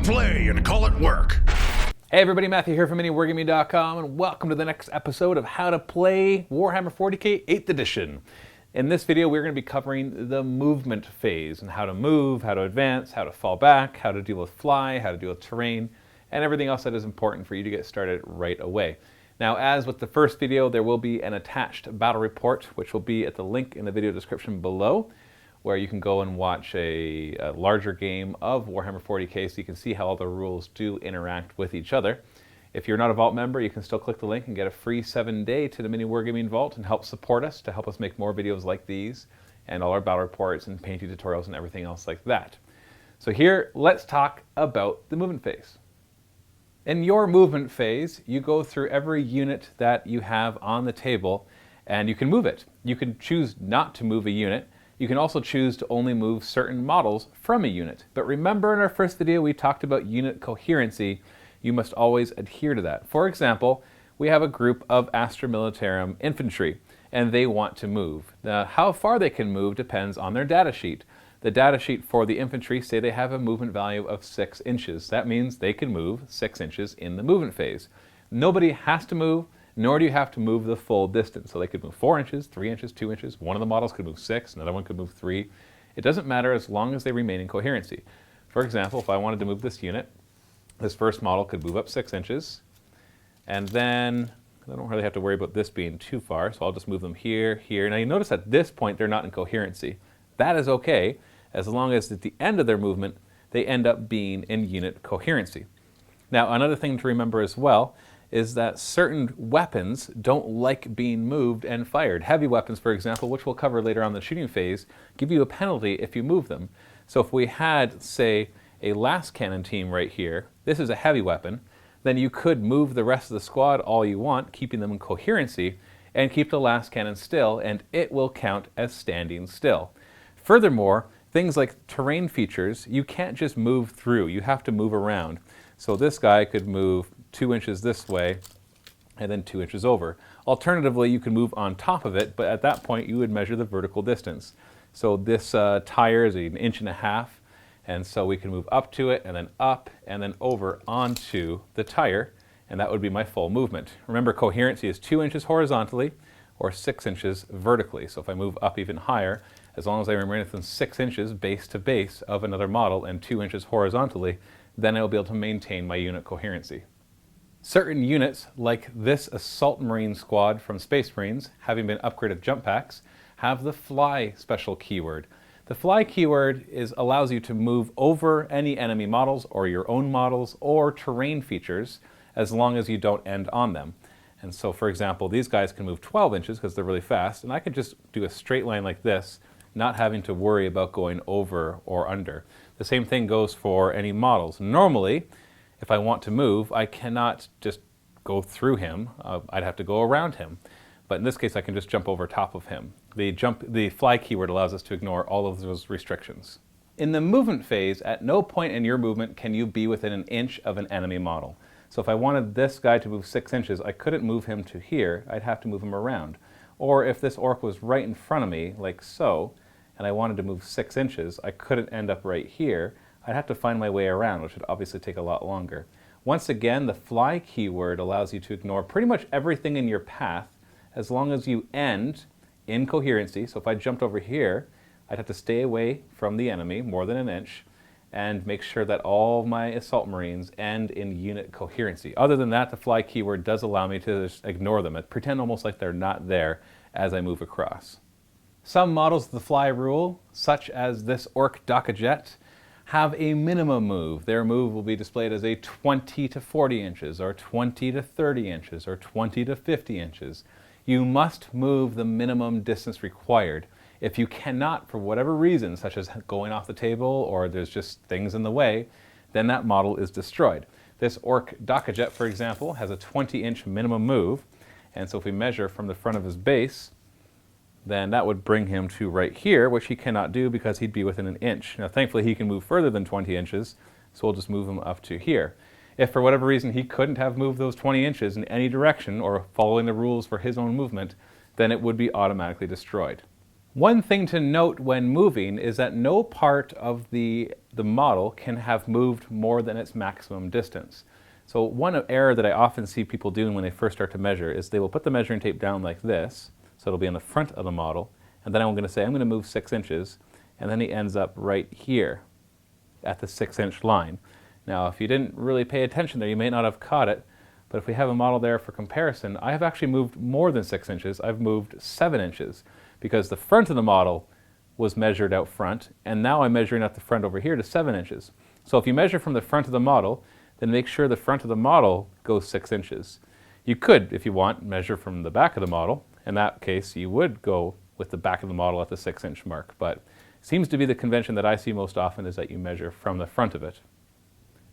it play and call it work. Hey everybody, Matthew here from MiniWarGaming.com, and welcome to the next episode of How to Play Warhammer 40k 8th Edition. In this video, we're going to be covering the movement phase and how to move, how to advance, how to fall back, how to deal with fly, how to deal with terrain, and everything else that is important for you to get started right away. Now, as with the first video, there will be an attached battle report, which will be at the link in the video description below, where you can go and watch a larger game of Warhammer 40k so you can see how all the rules do interact with each other. If you're not a Vault member, you can still click the link and get a free 7-day to the MiniWarGaming Vault and help support us to help us make more videos like these and all our battle reports and painting tutorials and everything else like that. So here, let's talk about the movement phase. In your movement phase, you go through every unit that you have on the table and you can move it. You can choose not to move a unit. You can also choose to only move certain models from a unit. But remember, in our first video, we talked about unit coherency. You must always adhere to that. For example, we have a group of Astra Militarum infantry, and they want to move. Now, how far they can move depends on their data sheet. The data sheet for the infantry say they have a movement value of 6 inches. That means they can move 6 inches in the movement phase. Nobody has to move, nor do you have to move the full distance. So they could move 4 inches, 3 inches, 2 inches. One of the models could move 6, another one could move 3. It doesn't matter as long as they remain in coherency. For example, if I wanted to move this unit, this first model could move up 6 inches, and then I don't really have to worry about this being too far, so I'll just move them here, here. Now you notice at this point they're not in coherency. That is okay, as long as at the end of their movement they end up being in unit coherency. Now another thing to remember as well is that certain weapons don't like being moved and fired. Heavy weapons, for example, which we'll cover later on in the shooting phase, give you a penalty if you move them. So if we had, say, a last cannon team right here, this is a heavy weapon, then you could move the rest of the squad all you want, keeping them in coherency, and keep the last cannon still, and it will count as standing still. Furthermore, things like terrain features, you can't just move through, you have to move around. So this guy could move 2 inches this way, and then 2 inches over. Alternatively, you can move on top of it, but at that point you would measure the vertical distance. So this tire is 1.5 inches, and so we can move up to it, and then up, and then over onto the tire, and that would be my full movement. Remember, coherency is 2 inches horizontally, or 6 inches vertically. So if I move up even higher, as long as I remain within 6 inches base to base of another model and 2 inches horizontally, then I'll be able to maintain my unit coherency. Certain units, like this Assault Marine squad from Space Marines, having been upgraded jump packs, have the fly special keyword. The fly keyword allows you to move over any enemy models or your own models or terrain features as long as you don't end on them. And so, for example, these guys can move 12 inches because they're really fast, and I could just do a straight line like this, not having to worry about going over or under. The same thing goes for any models. Normally, if I want to move, I cannot just go through him. I'd have to go around him. But in this case, I can just jump over top of him. The fly keyword allows us to ignore all of those restrictions. In the movement phase, at no point in your movement can you be within 1 inch of an enemy model. So if I wanted this guy to move 6 inches, I couldn't move him to here. I'd have to move him around. Or if this orc was right in front of me, like so, and I wanted to move 6 inches, I couldn't end up right here. I'd have to find my way around, which would obviously take a lot longer. Once again, the fly keyword allows you to ignore pretty much everything in your path as long as you end in coherency. So if I jumped over here, I'd have to stay away from the enemy more than 1 inch and make sure that all my Assault Marines end in unit coherency. Other than that, the fly keyword does allow me to just ignore them, pretend almost like they're not there as I move across. Some models of the fly rule, such as this Orc Jet, have a minimum move. Their move will be displayed as a 20 to 40 inches, or 20 to 30 inches, or 20 to 50 inches. You must move the minimum distance required. If you cannot, for whatever reason, such as going off the table or there's just things in the way, then that model is destroyed. This Orc Jet, for example, has a 20-inch minimum move, and so if we measure from the front of his base, then that would bring him to right here, which he cannot do because he'd be within 1 inch. Now thankfully he can move further than 20 inches, so we'll just move him up to here. If for whatever reason he couldn't have moved those 20 inches in any direction or following the rules for his own movement, then it would be automatically destroyed. One thing to note when moving is that no part of the model can have moved more than its maximum distance. So one error that I often see people doing when they first start to measure is they will put the measuring tape down like this, so it'll be on the front of the model, and then I'm going to say I'm going to move 6 inches, and then he ends up right here at the 6-inch line. Now if you didn't really pay attention there, you may not have caught it, but if we have a model there for comparison, I have actually moved more than 6 inches. I've moved 7 inches. Because the front of the model was measured out front, and now I'm measuring at the front over here to 7 inches. So if you measure from the front of the model, then make sure the front of the model goes 6 inches. You could, if you want, measure from the back of the model. In that case, you would go with the back of the model at the 6-inch mark, but it seems to be the convention that I see most often is that you measure from the front of it.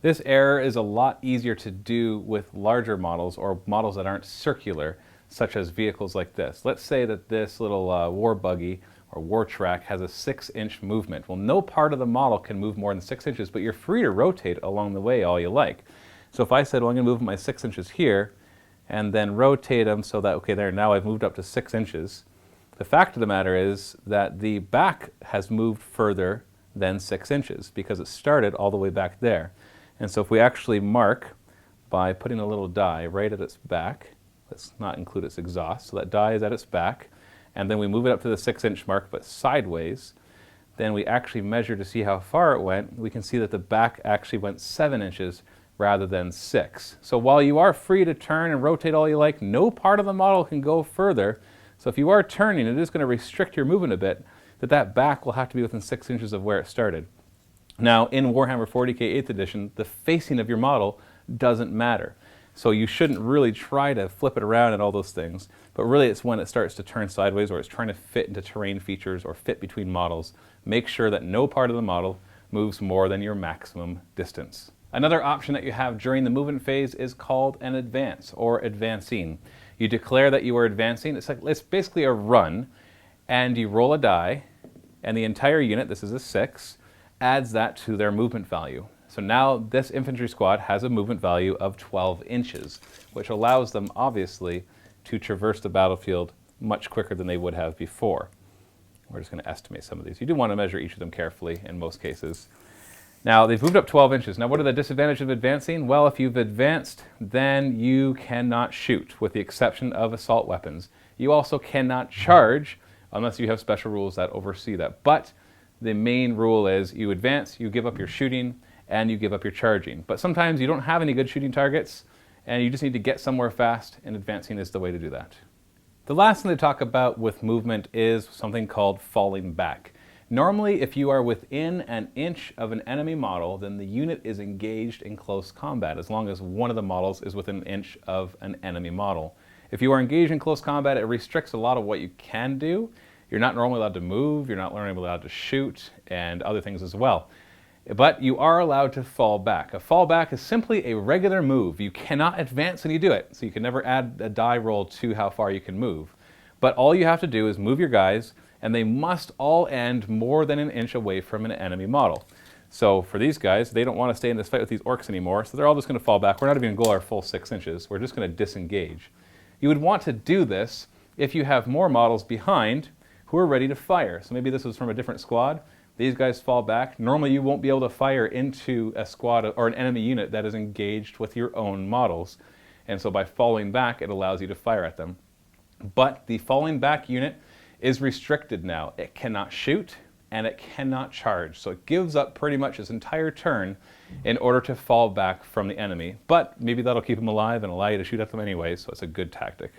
This error is a lot easier to do with larger models or models that aren't circular, such as vehicles like this. Let's say that this little war buggy or war track has a 6-inch movement. Well, no part of the model can move more than 6 inches, but you're free to rotate along the way all you like. So if I said, well, I'm going to move my 6 inches here and then rotate them so that, okay, there, now I've moved up to 6 inches. The fact of the matter is that the back has moved further than 6 inches because it started all the way back there. And so if we actually mark by putting a little die right at its back, let's not include its exhaust, so that die is at its back, and then we move it up to the 6-inch mark but sideways, then we actually measure to see how far it went. We can see that the back actually went 7 inches rather than 6. So while you are free to turn and rotate all you like, no part of the model can go further. So if you are turning, it is going to restrict your movement a bit, that back will have to be within 6 inches of where it started. Now in Warhammer 40k 8th edition, the facing of your model doesn't matter. So you shouldn't really try to flip it around and all those things, but really it's when it starts to turn sideways or it's trying to fit into terrain features or fit between models. Make sure that no part of the model moves more than your maximum distance. Another option that you have during the movement phase is called an advance or advancing. You declare that you are advancing. It's basically a run, and you roll a die, and the entire unit, this is a 6, adds that to their movement value. So now this infantry squad has a movement value of 12 inches, which allows them obviously to traverse the battlefield much quicker than they would have before. We're just going to estimate some of these. You do want to measure each of them carefully in most cases. Now they've moved up 12 inches. Now what are the disadvantages of advancing? Well, if you've advanced, then you cannot shoot, with the exception of assault weapons. You also cannot charge unless you have special rules that oversee that. But the main rule is you advance, you give up your shooting, and you give up your charging. But sometimes you don't have any good shooting targets, and you just need to get somewhere fast, and advancing is the way to do that. The last thing to talk about with movement is something called falling back. Normally, if you are within an inch of an enemy model, then the unit is engaged in close combat, as long as one of the models is within an inch of an enemy model. If you are engaged in close combat, it restricts a lot of what you can do. You're not normally allowed to move, you're not normally allowed to shoot, and other things as well. But you are allowed to fall back. A fallback is simply a regular move. You cannot advance when you do it, so you can never add a die roll to how far you can move. But all you have to do is move your guys, and they must all end more than an inch away from an enemy model. So for these guys, they don't want to stay in this fight with these orcs anymore, so they're all just going to fall back. We're not even going to go our full 6 inches. We're just going to disengage. You would want to do this if you have more models behind who are ready to fire. So maybe this was from a different squad. These guys fall back. Normally you won't be able to fire into a squad or an enemy unit that is engaged with your own models. And so by falling back, it allows you to fire at them. But the falling back unit is restricted now. It cannot shoot and it cannot charge. So it gives up pretty much its entire turn in order to fall back from the enemy. But maybe that'll keep them alive and allow you to shoot at them anyway, so it's a good tactic.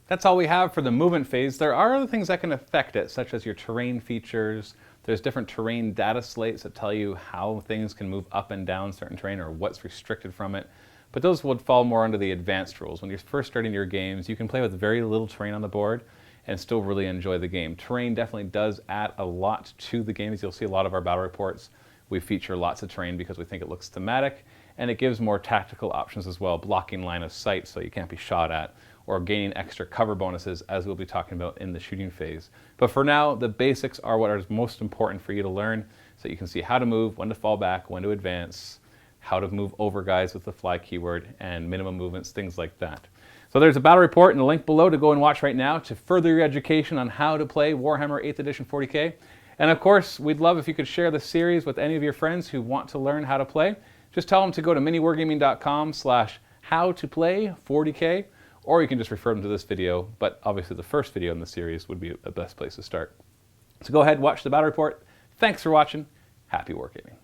That's all we have for the movement phase. There are other things that can affect it, such as your terrain features. There's different terrain data slates that tell you how things can move up and down certain terrain or what's restricted from it. But those would fall more under the advanced rules. When you're first starting your games, you can play with very little terrain on the board and still really enjoy the game. Terrain definitely does add a lot to the game. As you'll see a lot of our battle reports, we feature lots of terrain because we think it looks thematic, and it gives more tactical options as well, blocking line of sight so you can't be shot at, or gaining extra cover bonuses, as we'll be talking about in the shooting phase. But for now, the basics are what are most important for you to learn, so you can see how to move, when to fall back, when to advance, how to move over guys with the fly keyword, and minimum movements, things like that. So there's a battle report and a link below to go and watch right now to further your education on how to play Warhammer 8th edition 40k. And of course, we'd love if you could share the series with any of your friends who want to learn how to play. Just tell them to go to miniwargaming.com/how-to-play-40k, or you can just refer them to this video, but obviously the first video in the series would be the best place to start. So go ahead, watch the battle report. Thanks for watching. Happy wargaming.